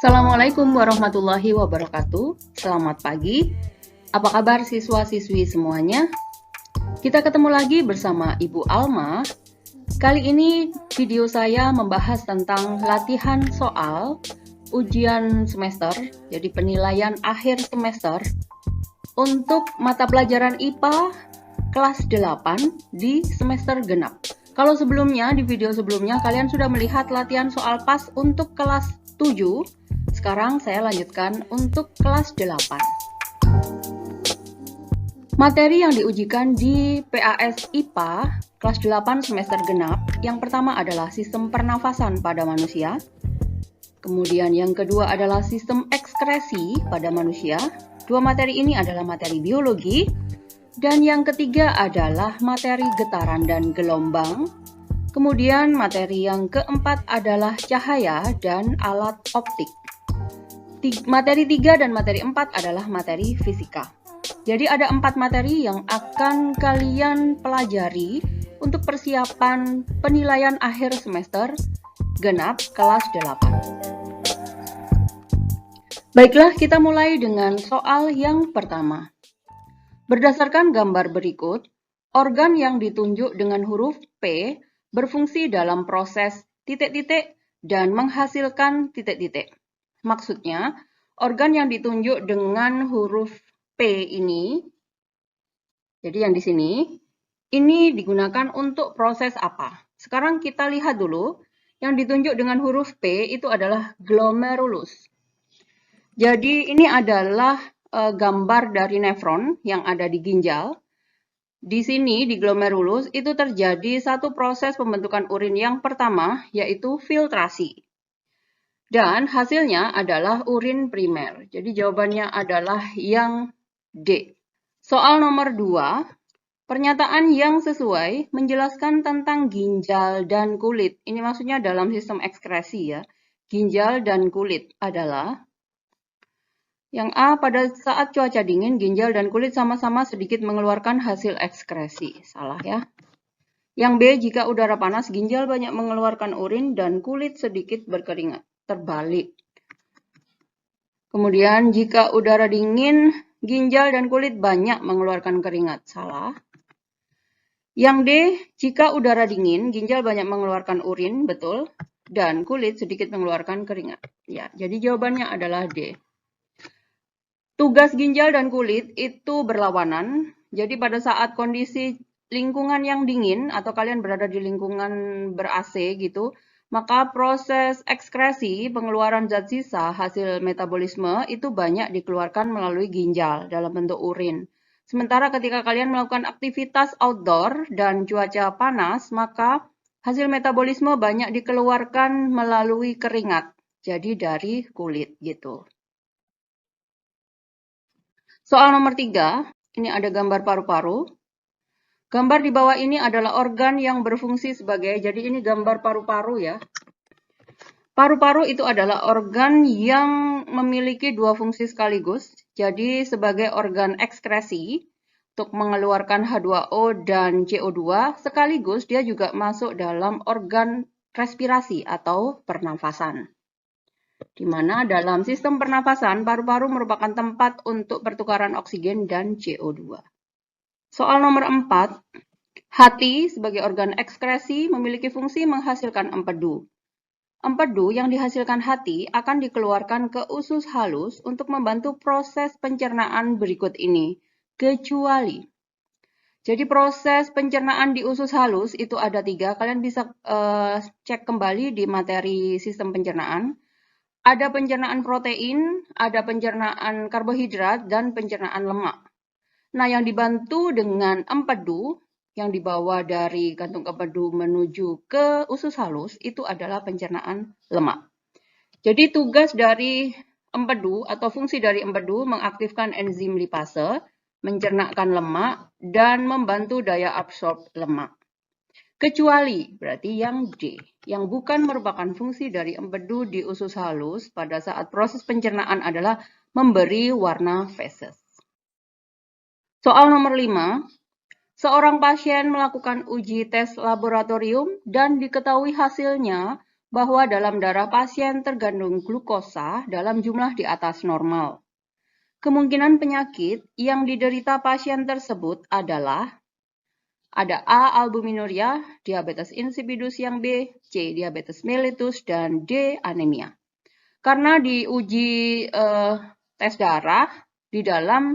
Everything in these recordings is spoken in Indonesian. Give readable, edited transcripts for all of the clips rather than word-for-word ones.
Assalamualaikum warahmatullahi wabarakatuh. Selamat pagi. Apa kabar siswa-siswi semuanya? Kita ketemu lagi bersama Ibu Alma. Kali ini video saya membahas tentang latihan soal ujian semester, jadi penilaian akhir semester untuk mata pelajaran IPA kelas 8 di semester genap. Kalau sebelumnya, di video sebelumnya kalian sudah melihat latihan soal PAS untuk kelas 7. Sekarang saya lanjutkan untuk kelas 8. Materi yang diujikan di PAS IPA kelas 8 semester genap, yang pertama adalah sistem pernafasan pada manusia. Kemudian yang kedua adalah sistem ekskresi pada manusia. Dua materi ini adalah materi biologi. Dan yang ketiga adalah materi getaran dan gelombang. Kemudian materi yang keempat adalah cahaya dan alat optik. Materi 3 dan materi 4 adalah materi fisika. Jadi ada 4 materi yang akan kalian pelajari untuk persiapan penilaian akhir semester genap kelas 8. Baiklah, kita mulai dengan soal yang pertama. Berdasarkan gambar berikut, organ yang ditunjuk dengan huruf P berfungsi dalam proses titik-titik dan menghasilkan titik-titik. Maksudnya, organ yang ditunjuk dengan huruf P ini, jadi yang di sini, ini digunakan untuk proses apa? Sekarang kita lihat dulu, yang ditunjuk dengan huruf P itu adalah glomerulus. Jadi ini adalah gambar dari nefron yang ada di ginjal. Di sini, di glomerulus, itu terjadi satu proses pembentukan urin yang pertama, yaitu filtrasi. Dan hasilnya adalah urin primer. Jadi jawabannya adalah yang D. Soal nomor 2, pernyataan yang sesuai menjelaskan tentang ginjal dan kulit. Ini maksudnya dalam sistem ekskresi ya. Ginjal dan kulit adalah yang A, pada saat cuaca dingin, ginjal dan kulit sama-sama sedikit mengeluarkan hasil ekskresi. Salah ya. Yang B, jika udara panas, ginjal banyak mengeluarkan urin dan kulit sedikit berkeringat. Terbalik. Kemudian, jika udara dingin, ginjal dan kulit banyak mengeluarkan keringat. Salah. Yang D, jika udara dingin, ginjal banyak mengeluarkan urin, betul. Dan kulit sedikit mengeluarkan keringat. Ya, jadi jawabannya adalah D. Tugas ginjal dan kulit itu berlawanan. Jadi pada saat kondisi lingkungan yang dingin atau kalian berada di lingkungan ber-AC gitu, maka proses ekskresi pengeluaran zat sisa hasil metabolisme itu banyak dikeluarkan melalui ginjal dalam bentuk urin. Sementara ketika kalian melakukan aktivitas outdoor dan cuaca panas, maka hasil metabolisme banyak dikeluarkan melalui keringat. Jadi dari kulit gitu. Soal nomor 3, ini ada gambar paru-paru. Gambar di bawah ini adalah organ yang berfungsi sebagai, jadi ini gambar paru-paru ya. Paru-paru itu adalah organ yang memiliki dua fungsi sekaligus. Jadi sebagai organ ekskresi untuk mengeluarkan H2O dan CO2, sekaligus dia juga masuk dalam organ respirasi atau pernafasan. Di mana dalam sistem pernafasan, paru-paru merupakan tempat untuk pertukaran oksigen dan CO2. Soal nomor 4, hati sebagai organ ekskresi memiliki fungsi menghasilkan empedu. Empedu yang dihasilkan hati akan dikeluarkan ke usus halus untuk membantu proses pencernaan berikut ini, kecuali. Jadi proses pencernaan di usus halus itu ada 3, kalian bisa cek kembali di materi sistem pencernaan. Ada pencernaan protein, ada pencernaan karbohidrat, dan pencernaan lemak. Nah, yang dibantu dengan empedu, yang dibawa dari kantung empedu menuju ke usus halus, itu adalah pencernaan lemak. Jadi tugas dari empedu atau fungsi dari empedu mengaktifkan enzim lipase, mencernakkan lemak, dan membantu daya absorb lemak. Kecuali, berarti yang D, yang bukan merupakan fungsi dari empedu di usus halus pada saat proses pencernaan adalah memberi warna feses. Soal nomor 5, seorang pasien melakukan uji tes laboratorium dan diketahui hasilnya bahwa dalam darah pasien terkandung glukosa dalam jumlah di atas normal. Kemungkinan penyakit yang diderita pasien tersebut adalah ada A. albuminuria, diabetes insipidus yang B, C. diabetes mellitus, dan D. anemia. Karena di uji tes darah, di dalam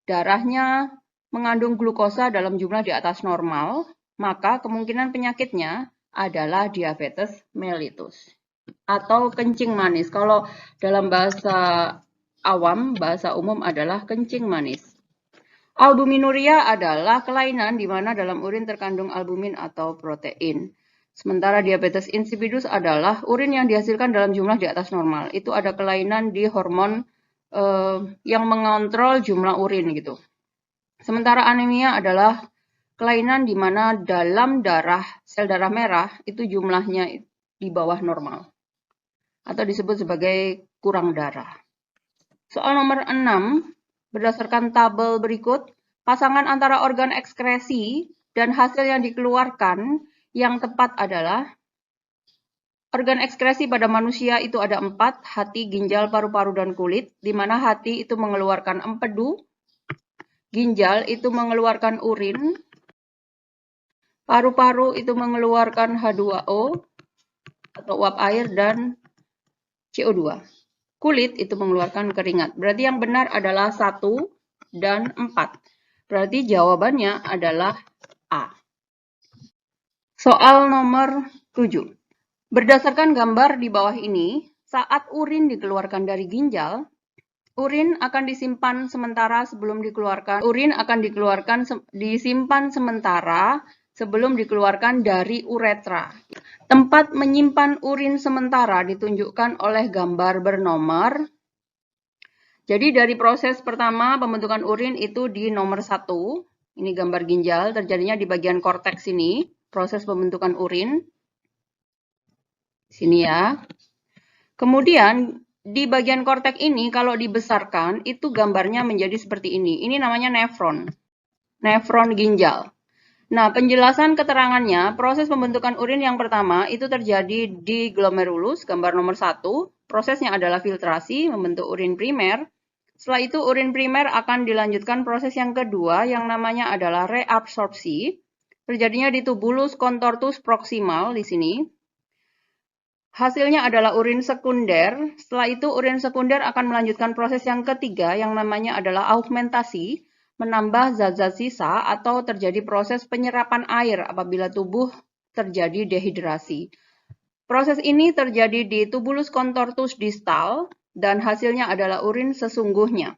darahnya mengandung glukosa dalam jumlah di atas normal, maka kemungkinan penyakitnya adalah diabetes mellitus atau kencing manis. Kalau dalam bahasa awam, bahasa umum adalah kencing manis. Albuminuria adalah kelainan di mana dalam urin terkandung albumin atau protein. Sementara diabetes insipidus adalah urin yang dihasilkan dalam jumlah di atas normal. Itu ada kelainan di hormon yang mengontrol jumlah urin gitu. Sementara anemia adalah kelainan di mana dalam darah, sel darah merah itu jumlahnya di bawah normal. Atau disebut sebagai kurang darah. Soal nomor 6, berdasarkan tabel berikut, pasangan antara organ ekskresi dan hasil yang dikeluarkan yang tepat adalah organ ekskresi pada manusia itu ada 4, hati, ginjal, paru-paru, dan kulit, di mana hati itu mengeluarkan empedu, ginjal itu mengeluarkan urin, paru-paru itu mengeluarkan H2O atau uap air dan CO2. Kulit itu mengeluarkan keringat. Berarti yang benar adalah 1 dan 4. Berarti jawabannya adalah A. Soal nomor 7. Berdasarkan gambar di bawah ini, saat urin dikeluarkan dari ginjal, urin akan disimpan sementara sebelum dikeluarkan. Urin akan disimpan sementara sebelum dikeluarkan dari uretra. Tempat menyimpan urin sementara ditunjukkan oleh gambar bernomor. Jadi dari proses pertama pembentukan urin itu di nomor 1. Ini gambar ginjal, terjadinya di bagian korteks ini, proses pembentukan urin. Sini ya. Kemudian di bagian korteks ini kalau dibesarkan itu gambarnya menjadi seperti ini. Ini namanya nefron. Nefron ginjal. Nah, penjelasan keterangannya, proses pembentukan urin yang pertama itu terjadi di glomerulus, gambar nomor 1. Prosesnya adalah filtrasi, membentuk urin primer. Setelah itu urin primer akan dilanjutkan proses yang kedua yang namanya adalah reabsorpsi. Terjadinya di tubulus contortus proximal di sini. Hasilnya adalah urin sekunder. Setelah itu urin sekunder akan melanjutkan proses yang ketiga yang namanya adalah augmentasi, menambah zat-zat sisa atau terjadi proses penyerapan air apabila tubuh terjadi dehidrasi. Proses ini terjadi di tubulus contortus distal dan hasilnya adalah urin sesungguhnya.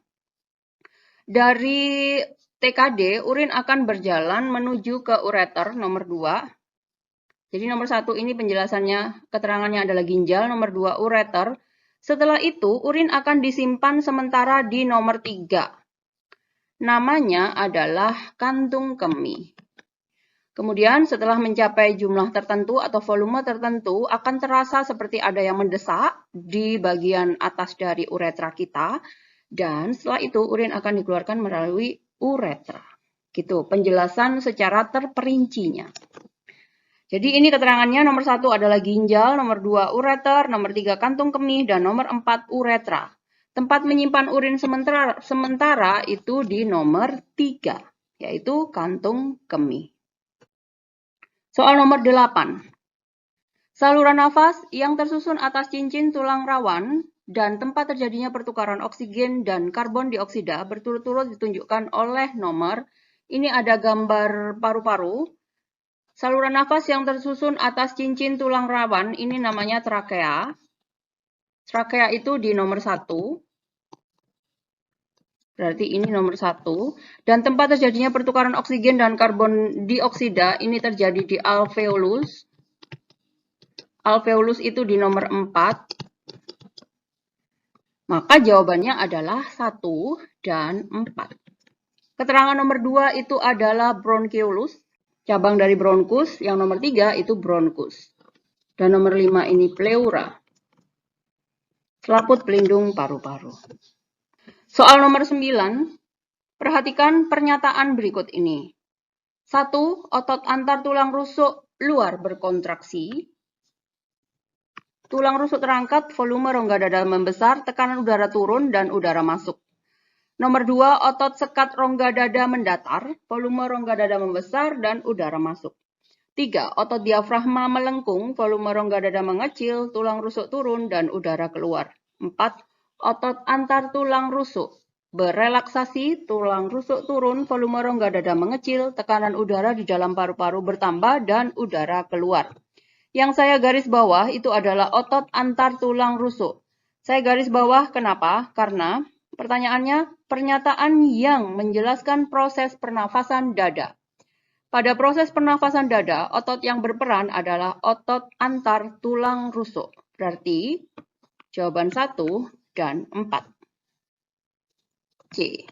Dari TKD, urin akan berjalan menuju ke ureter nomor 2. Jadi nomor 1 ini penjelasannya, keterangannya adalah ginjal, nomor 2 ureter. Setelah itu urin akan disimpan sementara di nomor 3. Namanya adalah kantung kemih. Kemudian setelah mencapai jumlah tertentu atau volume tertentu akan terasa seperti ada yang mendesak di bagian atas dari uretra kita. Dan setelah itu urin akan dikeluarkan melalui uretra. Gitu, penjelasan secara terperincinya. Jadi ini keterangannya nomor 1 adalah ginjal, nomor 2 ureter, nomor 3 kantung kemih, dan nomor 4 uretra. Tempat menyimpan urin sementara itu di nomor 3, yaitu kantung kemih. Soal nomor 8. Saluran nafas yang tersusun atas cincin tulang rawan dan tempat terjadinya pertukaran oksigen dan karbon dioksida berturut-turut ditunjukkan oleh nomor. Ini ada gambar paru-paru. Saluran nafas yang tersusun atas cincin tulang rawan ini namanya trakea. Trakea itu di nomor 1. Berarti ini nomor 1. Dan tempat terjadinya pertukaran oksigen dan karbon dioksida ini terjadi di alveolus. Alveolus itu di nomor 4. Maka jawabannya adalah 1 dan 4. Keterangan nomor 2 itu adalah bronchiolus. Cabang dari bronkus, yang nomor 3 itu bronkus. Dan nomor 5 ini pleura. Selaput pelindung paru-paru. Soal nomor 9, perhatikan pernyataan berikut ini. 1. Otot antar tulang rusuk luar berkontraksi. tulang rusuk terangkat, volume rongga dada membesar, tekanan udara turun dan udara masuk. Nomor 2, otot sekat rongga dada mendatar, volume rongga dada membesar dan udara masuk. 3, otot diafragma melengkung, volume rongga dada mengecil, tulang rusuk turun dan udara keluar. 4, otot antar tulang rusuk berelaksasi, tulang rusuk turun, volume rongga dada mengecil, tekanan udara di dalam paru-paru bertambah dan udara keluar. Yang saya garis bawah itu adalah otot antar tulang rusuk. Saya garis bawah kenapa? Karena pertanyaannya pernyataan yang menjelaskan proses pernafasan dada. Pada proses pernafasan dada, otot yang berperan adalah otot antar tulang rusuk. Berarti jawaban 1 dan 4. C.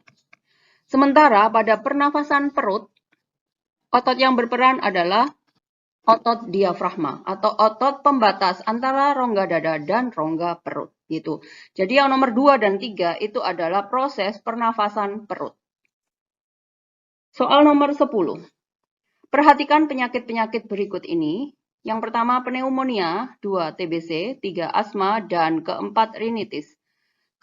Sementara pada pernafasan perut, otot yang berperan adalah otot diafragma atau otot pembatas antara rongga dada dan rongga perut gitu. Jadi yang nomor 2 dan 3 itu adalah proses pernafasan perut. Soal nomor 10. Perhatikan penyakit-penyakit berikut ini. Yang pertama pneumonia, 2 TBC, 3 asma, dan keempat rinitis.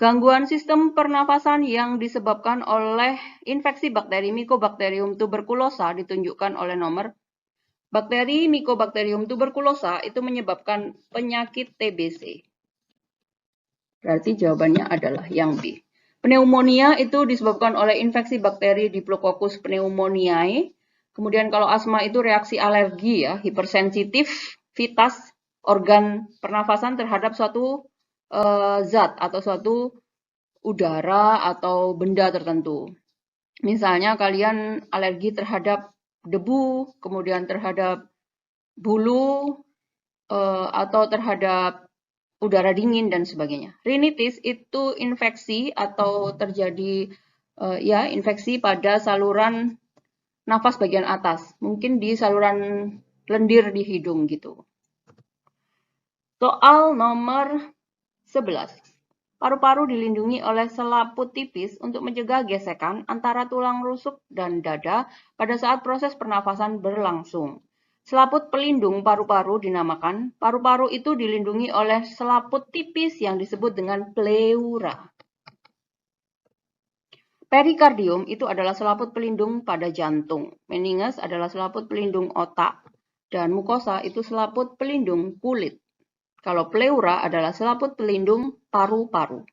Gangguan sistem pernafasan yang disebabkan oleh infeksi bakteri Mycobacterium tuberculosa ditunjukkan oleh nomor. Bakteri Mycobacterium tuberculosa itu menyebabkan penyakit TBC. Berarti jawabannya adalah yang B. Pneumonia itu disebabkan oleh infeksi bakteri Diplococcus pneumoniae. Kemudian kalau asma itu reaksi alergi ya, hipersensitivitas organ pernafasan terhadap suatu zat atau suatu udara atau benda tertentu. Misalnya kalian alergi terhadap debu, kemudian terhadap bulu, atau terhadap udara dingin dan sebagainya. Rinitis itu infeksi atau terjadi infeksi pada saluran nafas bagian atas, mungkin di saluran lendir di hidung gitu. Soal nomor 11. Paru-paru dilindungi oleh selaput tipis untuk mencegah gesekan antara tulang rusuk dan dada pada saat proses pernafasan berlangsung. Selaput pelindung paru-paru dinamakan, paru-paru itu dilindungi oleh selaput tipis yang disebut dengan pleura. Perikardium itu adalah selaput pelindung pada jantung. Meninges adalah selaput pelindung otak. Dan mukosa itu selaput pelindung kulit. Kalau pleura adalah selaput pelindung paru-paru.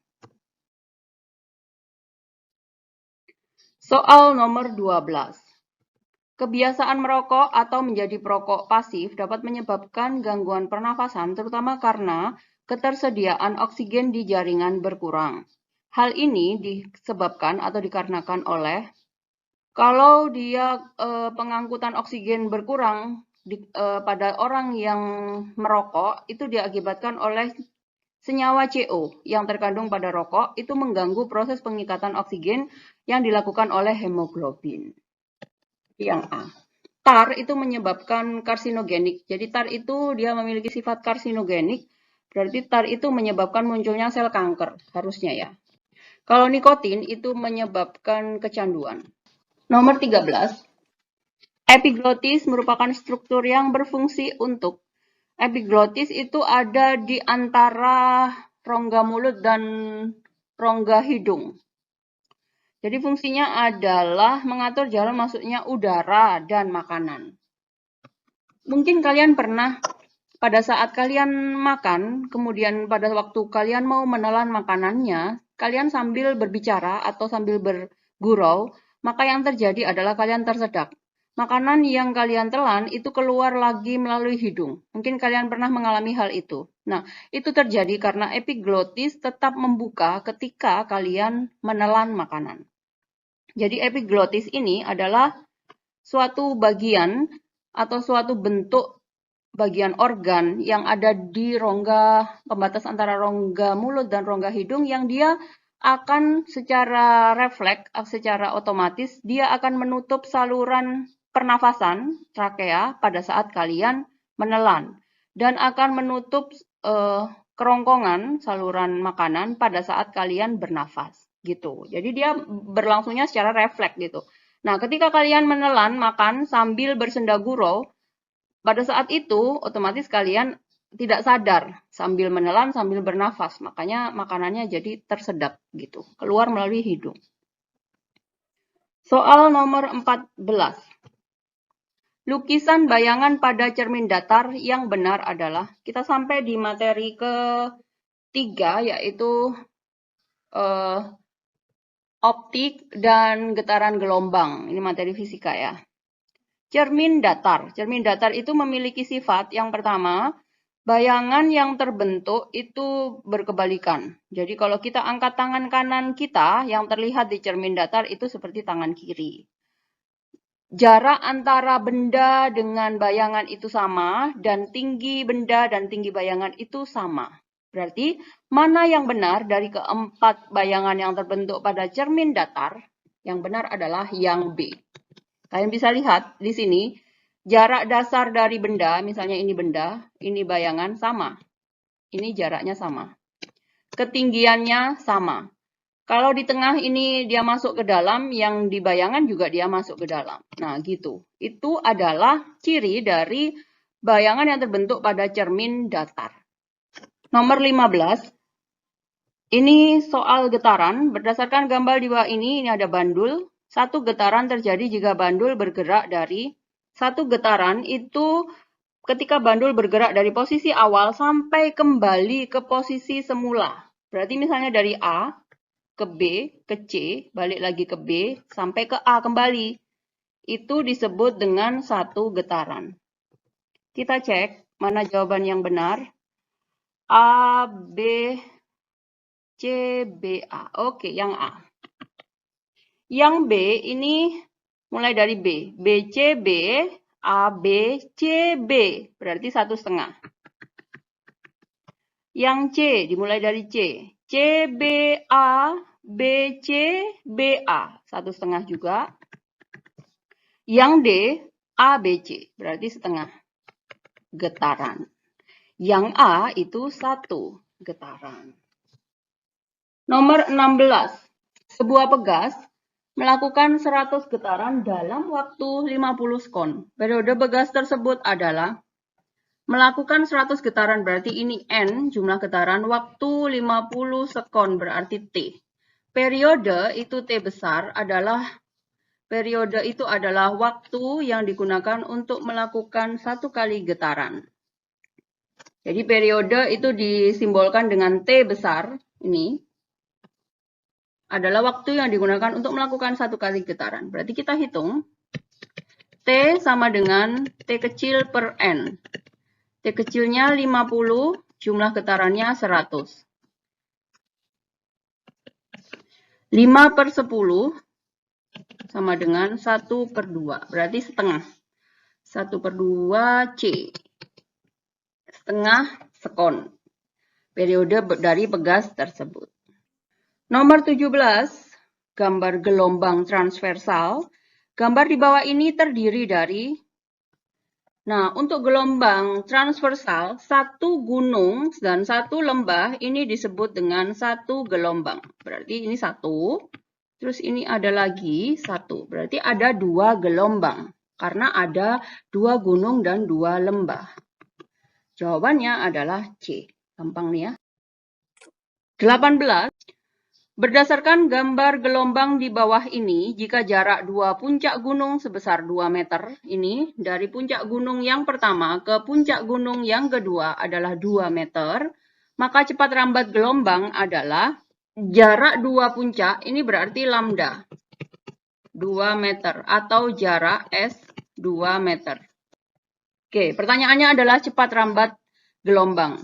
Soal nomor 12. Kebiasaan merokok atau menjadi perokok pasif dapat menyebabkan gangguan pernafasan terutama karena ketersediaan oksigen di jaringan berkurang. Hal ini disebabkan atau dikarenakan oleh kalau dia pengangkutan oksigen berkurang pada orang yang merokok itu diakibatkan oleh senyawa CO yang terkandung pada rokok itu mengganggu proses pengikatan oksigen yang dilakukan oleh hemoglobin. Yang A. TAR itu menyebabkan karsinogenik. Jadi TAR itu dia memiliki sifat karsinogenik, berarti TAR itu menyebabkan munculnya sel kanker, harusnya ya. Kalau nikotin itu menyebabkan kecanduan. Nomor 13. Epiglotis merupakan struktur yang berfungsi untuk. Epiglotis itu ada di antara rongga mulut dan rongga hidung. Jadi fungsinya adalah mengatur jalan masuknya udara dan makanan. Mungkin kalian pernah pada saat kalian makan, kemudian pada waktu kalian mau menelan makanannya, kalian sambil berbicara atau sambil bergurau, maka yang terjadi adalah kalian tersedak. Makanan yang kalian telan itu keluar lagi melalui hidung. Mungkin kalian pernah mengalami hal itu. Nah, itu terjadi karena epiglotis tetap membuka ketika kalian menelan makanan. Jadi epiglotis ini adalah suatu bagian atau suatu bentuk bagian organ yang ada di rongga pembatas antara rongga mulut dan rongga hidung yang dia akan secara refleks, secara otomatis, dia akan menutup saluran pernafasan trakea pada saat kalian menelan dan akan menutup kerongkongan saluran makanan pada saat kalian bernafas gitu. Jadi dia berlangsungnya secara refleks gitu. Nah, ketika kalian menelan makan sambil bersenda gurau, pada saat itu otomatis kalian tidak sadar sambil menelan, sambil bernafas. Makanya makanannya jadi tersedap gitu, keluar melalui hidung. Soal nomor 14. Lukisan bayangan pada cermin datar yang benar adalah, kita sampai di materi ketiga, yaitu optik dan getaran gelombang. Ini materi fisika ya. Cermin datar. Cermin datar itu memiliki sifat yang pertama, bayangan yang terbentuk itu berkebalikan. Jadi kalau kita angkat tangan kanan kita, yang terlihat di cermin datar itu seperti tangan kiri. Jarak antara benda dengan bayangan itu sama, dan tinggi benda dan tinggi bayangan itu sama. Berarti, mana yang benar dari keempat bayangan yang terbentuk pada cermin datar? Yang benar adalah yang B. Kalian bisa lihat di sini, jarak dasar dari benda, misalnya ini benda, ini bayangan sama. Ini jaraknya sama. Ketinggiannya sama. Kalau di tengah ini dia masuk ke dalam, yang di bayangan juga dia masuk ke dalam. Nah, gitu. Itu adalah ciri dari bayangan yang terbentuk pada cermin datar. Nomor 15. Ini soal getaran. Berdasarkan gambar di bawah ini ada bandul. Satu getaran terjadi jika bandul bergerak dari satu getaran itu ketika bandul bergerak dari posisi awal sampai kembali ke posisi semula. Berarti misalnya dari A ke B, ke C, balik lagi ke B, sampai ke A kembali. Itu disebut dengan satu getaran. Kita cek mana jawaban yang benar. A, B, C, B, A. Oke, yang A. Yang B ini mulai dari B. B, C, B, A, B, C, B. Berarti 1,5. Yang C dimulai dari C. C, B, A, B, C, B, A. 1,5 juga. Yang D, A, B, C. Berarti setengah getaran. Yang A itu 1 getaran. Nomor 16. Sebuah pegas melakukan 100 getaran dalam waktu 50 sekon. Periode pegas tersebut adalah melakukan 100 getaran, berarti ini N, jumlah getaran, waktu 50 sekon, berarti T. Periode itu T besar adalah, periode itu adalah waktu yang digunakan untuk melakukan 1 kali getaran. Jadi periode itu disimbolkan dengan T besar, ini adalah waktu yang digunakan untuk melakukan 1 kali getaran. Berarti kita hitung, T sama dengan T kecil per N. T kecilnya 50, jumlah getarannya 100. 5 per 10 sama dengan 1 per 2. Berarti setengah. 1 per 2 C. Setengah sekon. Periode dari pegas tersebut. Nomor 17, gambar gelombang transversal. Gambar di bawah ini terdiri dari, nah untuk gelombang transversal, satu gunung dan satu lembah ini disebut dengan satu gelombang. Berarti ini satu, terus ini ada lagi satu. Berarti ada 2 gelombang, karena ada 2 gunung dan 2 lembah. Jawabannya adalah C. Gampang nih ya. 18. Berdasarkan gambar gelombang di bawah ini, jika jarak 2 puncak gunung sebesar 2 meter, ini dari puncak gunung yang pertama ke puncak gunung yang kedua adalah 2 meter, maka cepat rambat gelombang adalah jarak 2 puncak, ini berarti lambda, 2 meter, atau jarak S 2 meter. Oke, pertanyaannya adalah cepat rambat gelombang.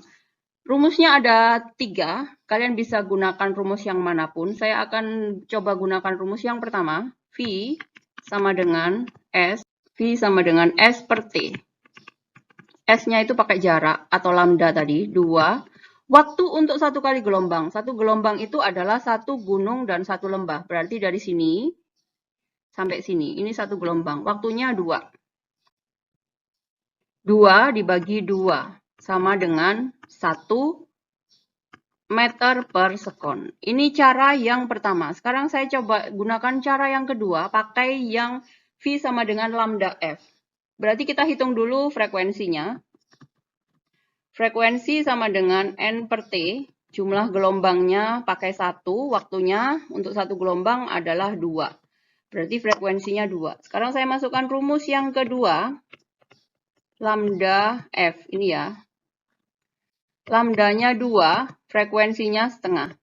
Rumusnya ada 3, kalian bisa gunakan rumus yang manapun. Saya akan coba gunakan rumus yang pertama, V sama dengan S, V sama dengan S per T. S-nya itu pakai jarak atau lambda tadi, 2. Waktu untuk 1 kali gelombang. 1 gelombang itu adalah 1 gunung dan 1 lembah. Berarti dari sini sampai sini, ini 1 gelombang. Waktunya 2. 2 dibagi 2. Sama dengan 1 meter per sekon. Ini cara yang pertama. Sekarang saya coba gunakan cara yang kedua, pakai yang V sama dengan lambda F. Berarti kita hitung dulu frekuensinya. Frekuensi sama dengan N per T. Jumlah gelombangnya pakai 1. Waktunya untuk satu gelombang adalah 2. Berarti frekuensinya 2. Sekarang saya masukkan rumus yang kedua. Lambda F. Ini ya. Lambdanya 2. Frekuensinya setengah.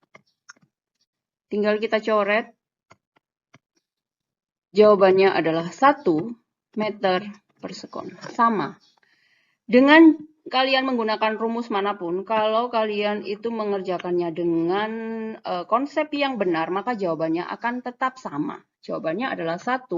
Tinggal kita coret. Jawabannya adalah 1 meter per sekon. Sama. Dengan kalian menggunakan rumus manapun, kalau kalian itu mengerjakannya dengan konsep yang benar, maka jawabannya akan tetap sama. Jawabannya adalah 1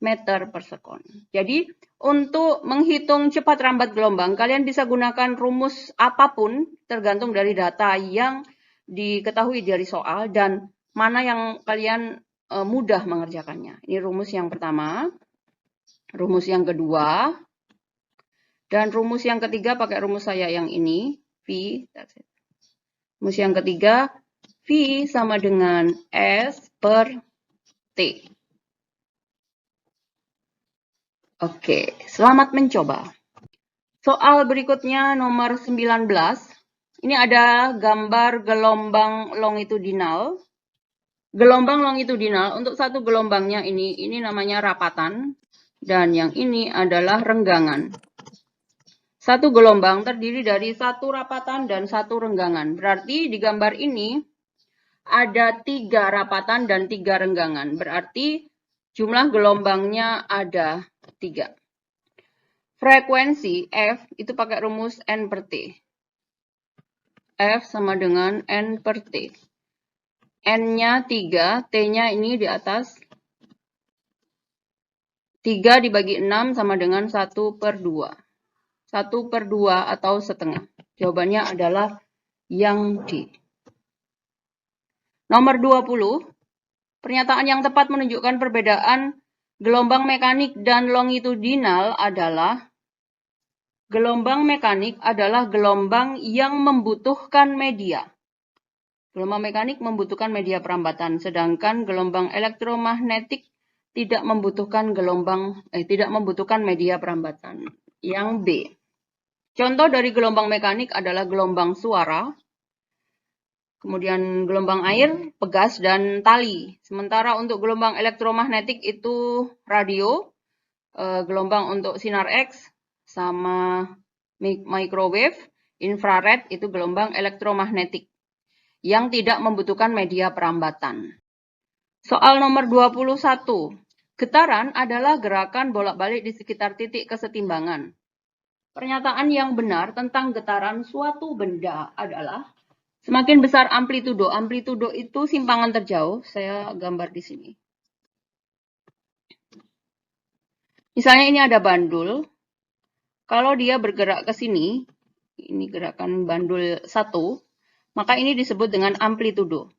meter per sekon. Jadi, untuk menghitung cepat rambat gelombang, kalian bisa gunakan rumus apapun, tergantung dari data yang diketahui dari soal, dan mana yang kalian mudah mengerjakannya. Ini rumus yang pertama. Rumus yang kedua. Dan rumus yang ketiga pakai rumus saya yang ini, V. Rumus yang ketiga, V sama dengan S per T. Oke, selamat mencoba. Soal berikutnya nomor 19. Ini ada gambar gelombang longitudinal. Gelombang longitudinal, untuk satu gelombangnya ini namanya rapatan. Dan yang ini adalah renggangan. Satu gelombang terdiri dari satu rapatan dan satu renggangan. Berarti di gambar ini ada 3 rapatan dan 3 renggangan. Berarti jumlah gelombangnya ada 3. Frekuensi F itu pakai rumus N per T. F sama dengan N per T. N-nya 3, T-nya ini di atas. 3 dibagi 6 sama dengan 1 per 2. 1 per 2 atau setengah. Jawabannya adalah yang D. Nomor 20. Pernyataan yang tepat menunjukkan perbedaan gelombang mekanik dan longitudinal adalah gelombang mekanik adalah gelombang yang membutuhkan media. Gelombang mekanik membutuhkan media perambatan, sedangkan gelombang elektromagnetik tidak membutuhkan media perambatan. Yang B. Contoh dari gelombang mekanik adalah gelombang suara, kemudian gelombang air, pegas, dan tali. Sementara untuk gelombang elektromagnetik itu radio, gelombang untuk sinar X, sama microwave, infrared itu gelombang elektromagnetik yang tidak membutuhkan media perambatan. Soal nomor 21. Getaran adalah gerakan bolak-balik di sekitar titik kesetimbangan. Pernyataan yang benar tentang getaran suatu benda adalah semakin besar amplitudo. Amplitudo itu simpangan terjauh. Saya gambar di sini. Misalnya ini ada bandul. Kalau dia bergerak ke sini, ini gerakan bandul 1, maka ini disebut dengan amplitudo.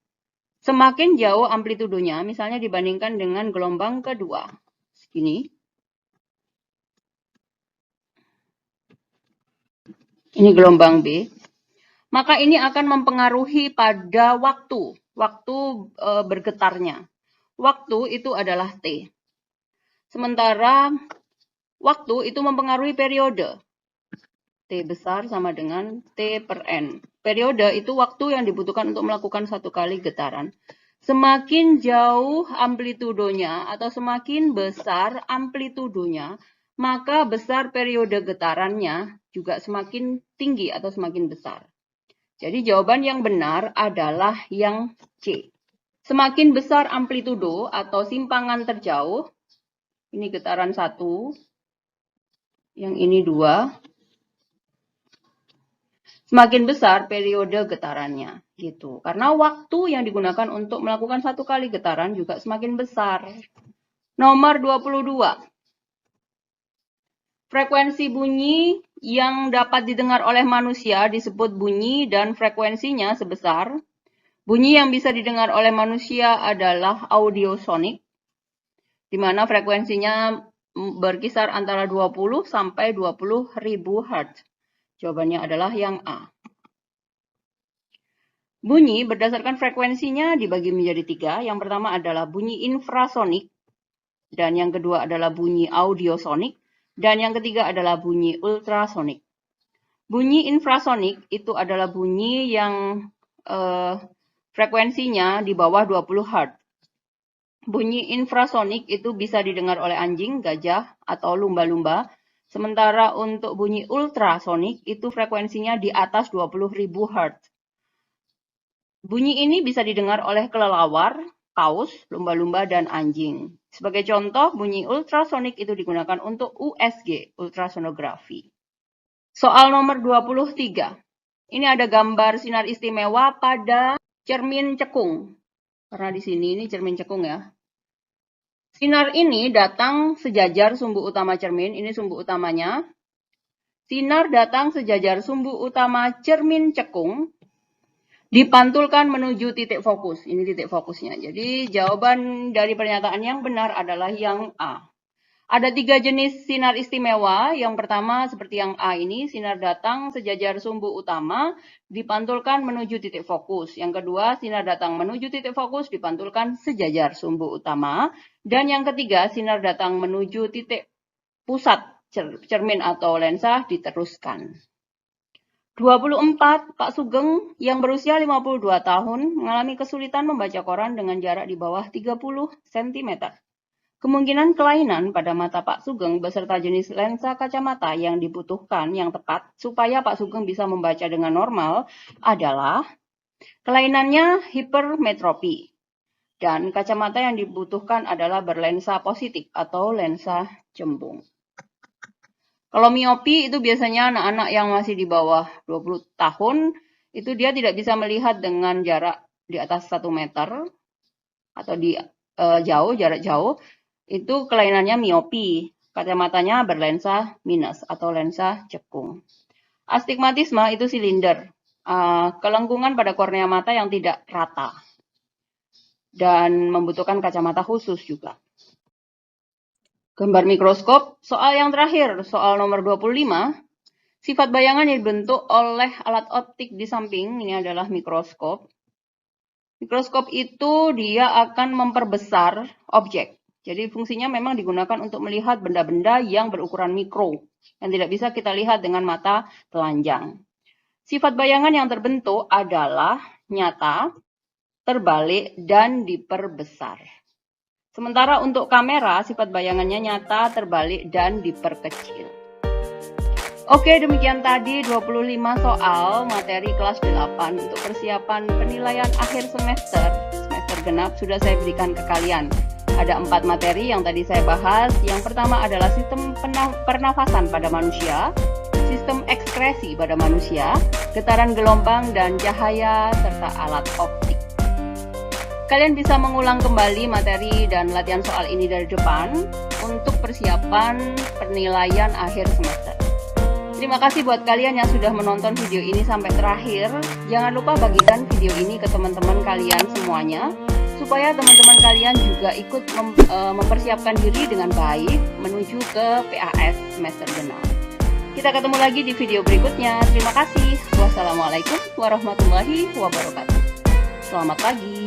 Semakin jauh amplitudonya, misalnya dibandingkan dengan gelombang kedua, segini. Ini gelombang B. Maka ini akan mempengaruhi pada waktu bergetarnya. Waktu itu adalah T. Sementara waktu itu mempengaruhi periode. T besar sama dengan T per N. Periode itu waktu yang dibutuhkan untuk melakukan satu kali getaran. Semakin jauh amplitudonya atau semakin besar amplitudonya, maka besar periode getarannya juga semakin tinggi atau semakin besar. Jadi jawaban yang benar adalah yang C. Semakin besar amplitudo atau simpangan terjauh, ini getaran 1, yang ini 2. Semakin besar periode getarannya, gitu. Karena waktu yang digunakan untuk melakukan satu kali getaran juga semakin besar. Nomor 22. Frekuensi bunyi yang dapat didengar oleh manusia disebut bunyi dan frekuensinya sebesar. Bunyi yang bisa didengar oleh manusia adalah audiosonik, di mana frekuensinya berkisar antara 20 sampai 20.000 Hz. Jawabannya adalah yang A. Bunyi berdasarkan frekuensinya dibagi menjadi 3. Yang pertama adalah bunyi infrasonik, dan yang kedua adalah bunyi audiosonik, dan yang ketiga adalah bunyi ultrasonik. Bunyi infrasonik itu adalah bunyi yang frekuensinya di bawah 20 Hz. Bunyi infrasonik itu bisa didengar oleh anjing, gajah, atau lumba-lumba. Sementara untuk bunyi ultrasonik itu frekuensinya di atas 20.000 Hz. Bunyi ini bisa didengar oleh kelelawar, paus, lumba-lumba, dan anjing. Sebagai contoh, bunyi ultrasonik itu digunakan untuk USG, ultrasonografi. Soal nomor 23. Ini ada gambar sinar istimewa pada cermin cekung. Karena di sini ini cermin cekung ya. Sinar ini datang sejajar sumbu utama cermin, ini sumbu utamanya. Sinar datang sejajar sumbu utama cermin cekung, dipantulkan menuju titik fokus. Ini titik fokusnya. Jadi jawaban dari pernyataan yang benar adalah yang A. Ada 3 jenis sinar istimewa. Yang pertama seperti yang A ini, sinar datang sejajar sumbu utama, dipantulkan menuju titik fokus. Yang kedua, sinar datang menuju titik fokus, dipantulkan sejajar sumbu utama. Dan yang ketiga, sinar datang menuju titik pusat cermin atau lensa diteruskan. 24. Pak Sugeng yang berusia 52 tahun mengalami kesulitan membaca koran dengan jarak di bawah 30 cm. Kemungkinan kelainan pada mata Pak Sugeng beserta jenis lensa kacamata yang dibutuhkan yang tepat supaya Pak Sugeng bisa membaca dengan normal adalah kelainannya hipermetropi dan kacamata yang dibutuhkan adalah berlensa positif atau lensa cembung. Kalau miopi itu biasanya anak-anak yang masih di bawah 20 tahun itu dia tidak bisa melihat dengan jarak di atas 1 meter atau di jarak jauh. Itu kelainannya miopi, kacamatanya berlensa minus atau lensa cekung. Astigmatisme itu silinder, kelengkungan pada kornea mata yang tidak rata dan membutuhkan kacamata khusus juga. Gambar mikroskop, soal yang terakhir, soal nomor 25. Sifat bayangan yang dibentuk oleh alat optik di samping, ini adalah mikroskop. Mikroskop itu dia akan memperbesar objek. Jadi fungsinya memang digunakan untuk melihat benda-benda yang berukuran mikro, yang tidak bisa kita lihat dengan mata telanjang. Sifat bayangan yang terbentuk adalah nyata, terbalik, dan diperbesar. Sementara untuk kamera, sifat bayangannya nyata, terbalik, dan diperkecil. Oke, demikian tadi 25 soal materi kelas 8 untuk persiapan penilaian akhir semester genap sudah saya berikan ke kalian. Ada 4 materi yang tadi saya bahas. Yang pertama adalah sistem pernafasan pada manusia, sistem ekskresi pada manusia, getaran gelombang dan cahaya, serta alat optik. Kalian bisa mengulang kembali materi dan latihan soal ini dari depan untuk persiapan penilaian akhir semester. Terima kasih buat kalian yang sudah menonton video ini sampai terakhir. Jangan lupa bagikan video ini ke teman-teman kalian semuanya, supaya teman-teman kalian juga ikut mempersiapkan diri dengan baik menuju ke PAS semester genap. Kita ketemu lagi di video berikutnya. Terima kasih. Wassalamualaikum warahmatullahi wabarakatuh. Selamat pagi.